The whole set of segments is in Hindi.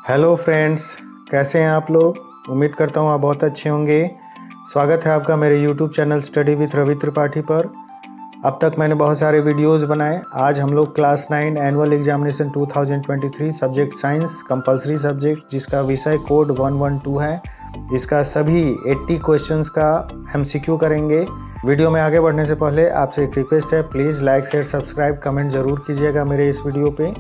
हेलो फ्रेंड्स, कैसे हैं आप लोग। उम्मीद करता हूँ आप बहुत अच्छे होंगे। स्वागत है आपका मेरे YouTube channel study with Ravi Tripathi पर। अब तक मैंने बहुत सारे वीडियोस बनाए। आज हम लोग class 9 annual examination 2023 subject science compulsory subject जिसका विषय कोड 112 है, इसका सभी 80 क्वेश्चंस का MCQ करेंगे। वीडियो में आगे बढ़ने से पहले आपसे एक रिक्वेस्ट है, please like share subscribe comment ज़रूर कीजिएगा मेरे इस वीडियो पे।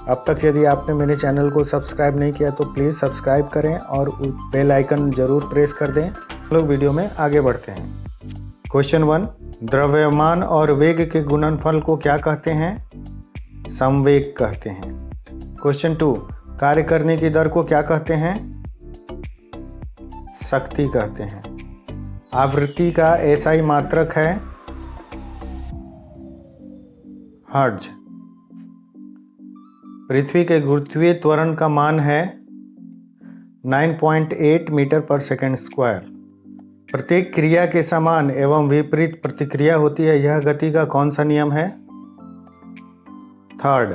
अब तक यदि आपने मेरे चैनल को सब्सक्राइब नहीं किया तो प्लीज़ सब्सक्राइब करें और बेल आइकन ज़रूर प्रेस कर दें। हम लोग वीडियो में आगे बढ़ते हैं। क्वेश्चन 1, द्रव्यमान और वेग के गुणनफल को क्या कहते हैं? संवेग कहते हैं। क्वेश्चन 2, कार्य करने की दर को क्या कहते हैं? शक्ति कहते हैं। आवृत्ति का SI मात्रक है हर्ट्ज। पृथ्वी के गुरुत्वीय त्वरण का मान है 9.8 मीटर पर सेकंड स्क्वायर। प्रत्येक क्रिया के समान एवं विपरीत प्रतिक्रिया होती है, यह गति का कौन सा नियम है? थर्ड,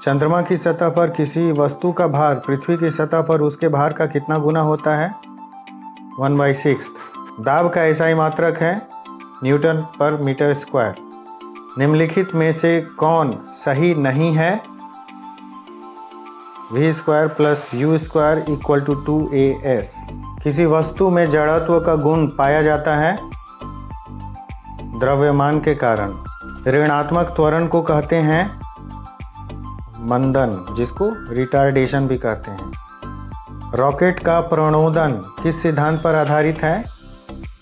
चंद्रमा की सतह पर किसी वस्तु का भार पृथ्वी की सतह पर उसके भार का कितना गुना होता है? 1/6। दाब का SI मात्रक है न्यूटन पर मीटर स्क्वायर। निम्नलिखित में से कौन सही नहीं है? V² + U² = 2AS। किसी वस्तु में जड़त्व का गुण पाया जाता है द्रव्यमान के कारण। ऋणात्मक त्वरण को कहते हैं मंदन, जिसको रिटार्डेशन भी कहते हैं। रॉकेट का प्रणोदन किस सिद्धांत पर आधारित है?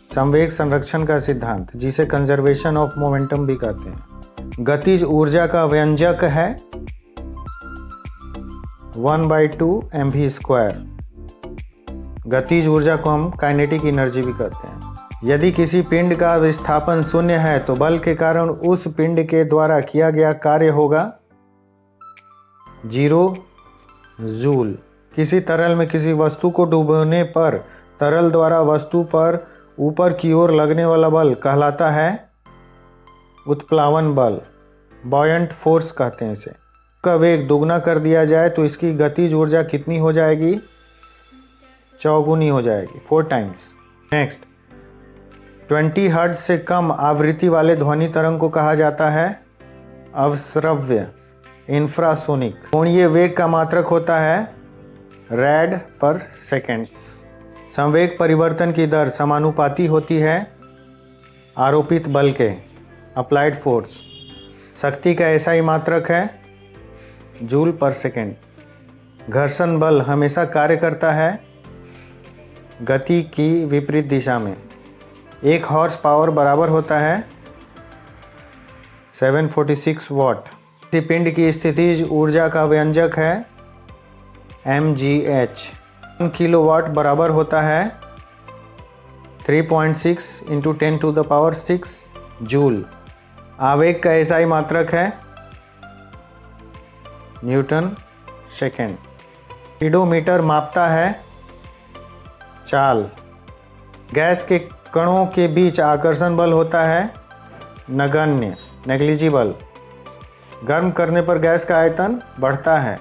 संवेग संरक्षण का सिद्धांत, जिसे कंजर्वेशन ऑफ मोमेंटम भी कहते हैं। गतिज ऊर्जा का व्यंजक है 1/2 mv²। गतिज ऊर्जा को हम काइनेटिक एनर्जी भी कहते हैं। यदि किसी पिंड का विस्थापन शून्य है तो बल के कारण उस पिंड के द्वारा किया गया कार्य होगा 0 जूल। किसी तरल में किसी वस्तु को डुबोने पर तरल द्वारा वस्तु पर ऊपर की ओर लगने वाला बल कहलाता है उत्प्लावन बल, बॉयंट फोर्स कहते हैं इसे। का वेग दोगुना कर दिया जाए तो इसकी गतिज ऊर्जा कितनी हो जाएगी? चौगुनी हो जाएगी, 4 टाइम्स। नेक्स्ट, 20 हर्ट्ज से कम आवृत्ति वाले ध्वनि तरंग को कहा जाता है अवश्रव्य, इंफ्रासोनिक। कोणीय वेग का मात्रक होता है rad/s। संवेग परिवर्तन की दर समानुपाती होती है आरोपित बल के, अप्लाइड फोर्स। शक्ति का SI मात्रक है जूल/सेकंड। घर्षण बल हमेशा कार्य करता है गति की विपरीत दिशा में। 1 हॉर्स पावर बराबर होता है 746 वाट। किसी पिंड की स्थितिज ऊर्जा का व्यंजक है mgh। 1 किलोवाट बराबर होता है 3.6 × 10⁶ जूल। आवेग का SI मात्रक है न्यूटन सेकेंड। स्पीडोमीटर मापता है चाल। गैस के कणों के बीच आकर्षण बल होता है नगण्य, नेग्लिजिबल। गर्म करने पर गैस का आयतन बढ़ता है।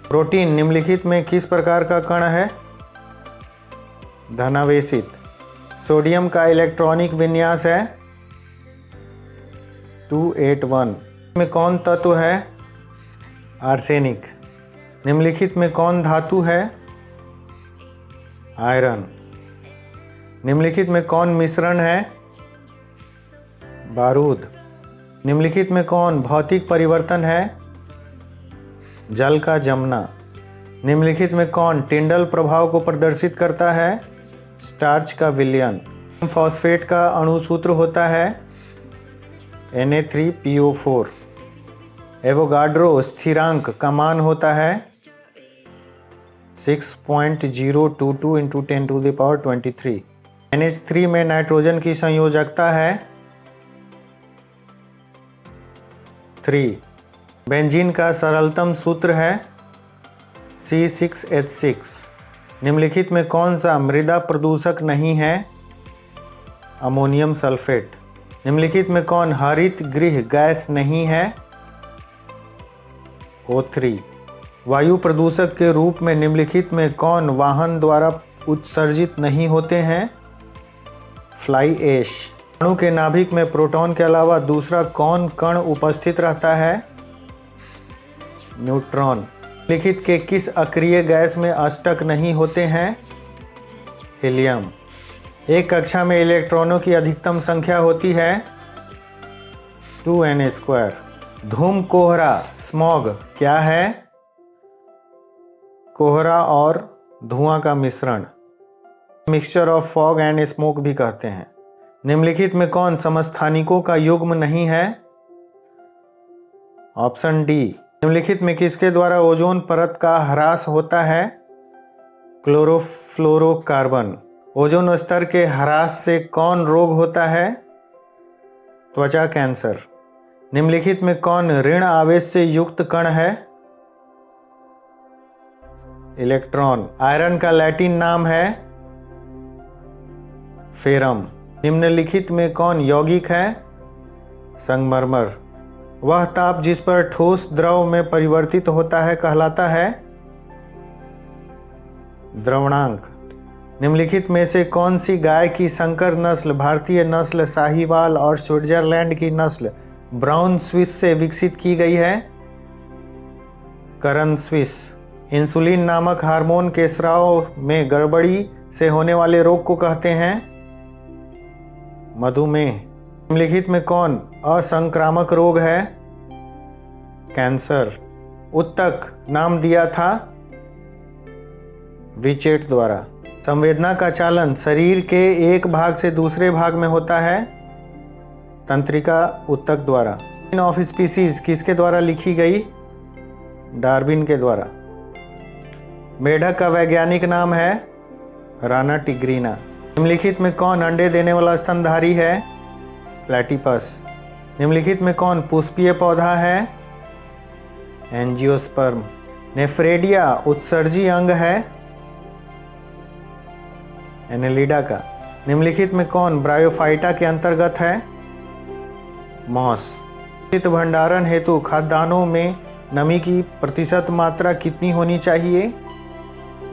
प्रोटीन निम्नलिखित में किस प्रकार का कण है? धनावेशित। सोडियम का इलेक्ट्रॉनिक विन्यास है 281। में कौन तत्व है? आर्सेनिक। निम्नलिखित में कौन धातु है? आयरन। निम्नलिखित में कौन मिश्रण है? बारूद। निम्नलिखित में कौन भौतिक परिवर्तन है? जल का जमना। निम्नलिखित में कौन टिंडल प्रभाव को प्रदर्शित करता है? स्टार्च का विलयन। फॉस्फेट का अणुसूत्र होता है Na3PO4। एवोगाड्रो स्थिरांक का मान होता है 6.022 × 10⁻23। NH3 में नाइट्रोजन की संयोजकता है 3। बेंजीन का सरलतम सूत्र है C6H6। निम्नलिखित में कौन सा मृदा प्रदूषक नहीं है? Ammonium sulphate. निम्नलिखित में कौन हरित गृह गैस नहीं है? O3। वायु प्रदूषक के रूप में निम्नलिखित में कौन वाहन द्वारा उत्सर्जित नहीं होते हैं? Fly ash. अणु के नाभिक में प्रोटॉन के अलावा दूसरा कौन कण उपस्थित रहता है? न्यूट्रॉन। लिखित के किस अक्रिय गैस में अष्टक नहीं होते हैं? हीलियम। एक कक्षा में इलेक्ट्रॉनों की अधिकतम संख्या होती है 2n²। धूम कोहरा स्मॉग क्या है? कोहरा और धुआं का मिश्रण, mixture of fog and smoke भी कहते हैं। निम्नलिखित में कौन समस्थानिकों का युग्म नहीं है? Option D. निम्नलिखित में किसके द्वारा ओजोन परत का ह्रास होता है? क्लोरोफ्लोरोकार्बन। ओजोन स्तर के ह्रास से कौन रोग होता है? त्वचा कैंसर। निम्नलिखित में कौन ऋण आवेश से युक्त कण है? इलेक्ट्रॉन। आयरन का लैटिन नाम है फेरम। निम्नलिखित में कौन यौगिक है? संगमरमर। वह ताप जिस पर ठोस द्रव में परिवर्तित होता है कहलाता है द्रवणांक। निम्नलिखित में से कौन सी गाय की संकर नस्ल भारतीय नस्ल साहीवाल और स्विट्जरलैंड की नस्ल ब्राउन स्विस से विकसित की गई है? करन स्विस। इंसुलिन नामक हार्मोन के स्राव में गड़बड़ी से होने वाले रोग को कहते हैं मधुमेह। निम्नलिखित में कौन असंक्रामक रोग है? कैंसर। उत्तक नाम दिया था विचेट द्वारा। संवेदना का चालन शरीर के एक भाग से दूसरे भाग में होता है तंत्रिका उत्तक द्वारा। ऑफ स्पीसीज किसके द्वारा लिखी गई? डार्विन के द्वारा। मेढक का वैज्ञानिक नाम है राना टिग्रीना। निम्नलिखित में कौन अंडे देने वाला स्तनधारी है? प्लेटिपस। निम्नलिखित में कौन पुष्पीय पौधा है? एंजियोस्पर्म। नेफ्रेडिया उत्सर्जी अंग है एनेलिडा का। निम्नलिखित में कौन ब्रायोफाइटा के अंतर्गत है? मॉस। शीत भंडारण हेतु खाद्यान्नों में नमी की प्रतिशत मात्रा कितनी होनी चाहिए?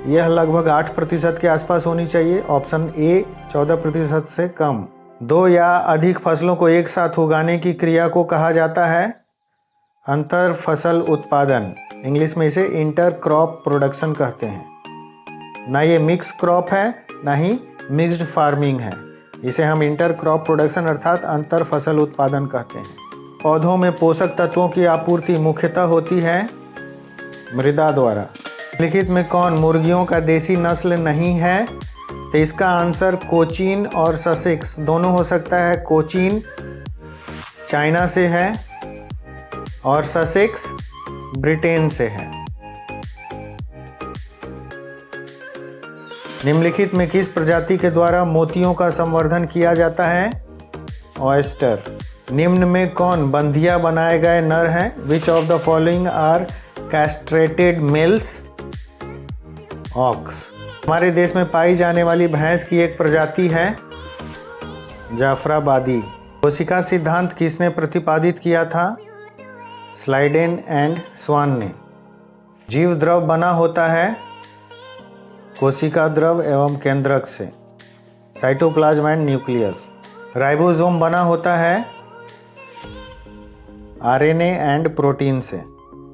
यह लगभग 8% के आसपास होनी चाहिए। ऑप्शन ए 14% से कम। दो या अधिक फसलों को एक साथ उगाने की क्रिया को कहा जाता है अंतर फसल उत्पादन। इंग्लिश में इसे इंटर क्रॉप प्रोडक्शन कहते हैं। ना ये मिक्स क्रॉप है ना ही मिक्स्ड फार्मिंग है, इसे हम इंटर क्रॉप प्रोडक्शन अर्थात अंतर फसल उत्पादन कहते हैं। पौधों में पोषक तत्वों की आपूर्ति मुख्यतः होती है मृदा द्वारा। लिखित में कौन मुर्गियों का देसी नस्ल नहीं है? तो इसका आंसर कोचीन और ससेक्स दोनों हो सकता है। कोचीन चाइना से है और ससेक्स ब्रिटेन से है। निम्नलिखित में किस प्रजाति के द्वारा मोतियों का संवर्धन किया जाता है? ऑयस्टर। निम्न में कौन बंधिया बनाए गए नर हैं? Which of the following are castrated males? Ox. हमारे देश में पाई जाने वाली भैंस की एक प्रजाति है जाफराबादी। कोशिका सिद्धांत किसने प्रतिपादित किया था? स्लाइडेन एंड स्वान ने। जीव द्रव बना होता है कोशिका द्रव एवं केंद्रक से, साइटोप्लाज्म एंड न्यूक्लियस। राइबोसोम बना होता है आरएनए एंड प्रोटीन से।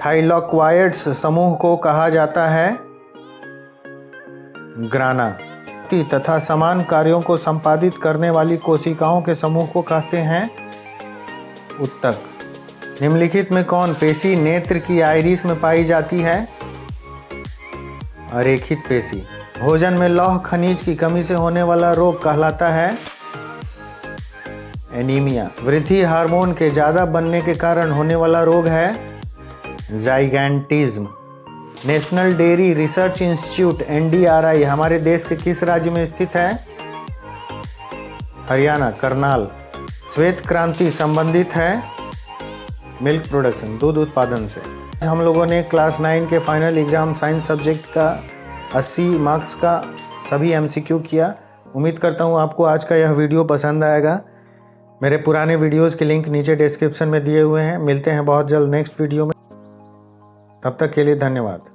थाइलॉक्वाइड्स समूह को कहा जाता है ग्राना। तथा समान कार्यों को संपादित करने वाली कोशिकाओं के समूह को कहते हैं उत्तक। निम्नलिखित में कौन पेशी नेत्र की आइरिस में पाई जाती है? अरेखित पेशी। भोजन में लौह खनिज की कमी से होने वाला रोग कहलाता है एनीमिया। वृद्धि हार्मोन के ज़्यादा बनने के कारण होने वाला रोग है gigantism. National Dairy Research Institute NDRI हमारे देश के किस राज्य में स्थित है? हरियाणा, करनाल। श्वेत क्रांति संबंधित है मिल्क प्रोडक्शन, दूध उत्पादन से। हम लोगों ने क्लास 9 के फाइनल एग्जाम साइंस सब्जेक्ट का 80 मार्क्स का सभी MCQ किया। उम्मीद करता हूँ आपको आज का यह वीडियो पसंद आएगा। मेरे पुराने वीडियोस के लिंक नीचे डिस्क्रिप्शन में दिए हुए हैं। मिलते हैं बहुत जल्द नेक्स्ट वीडियो में। तब तक के लिए धन्यवाद।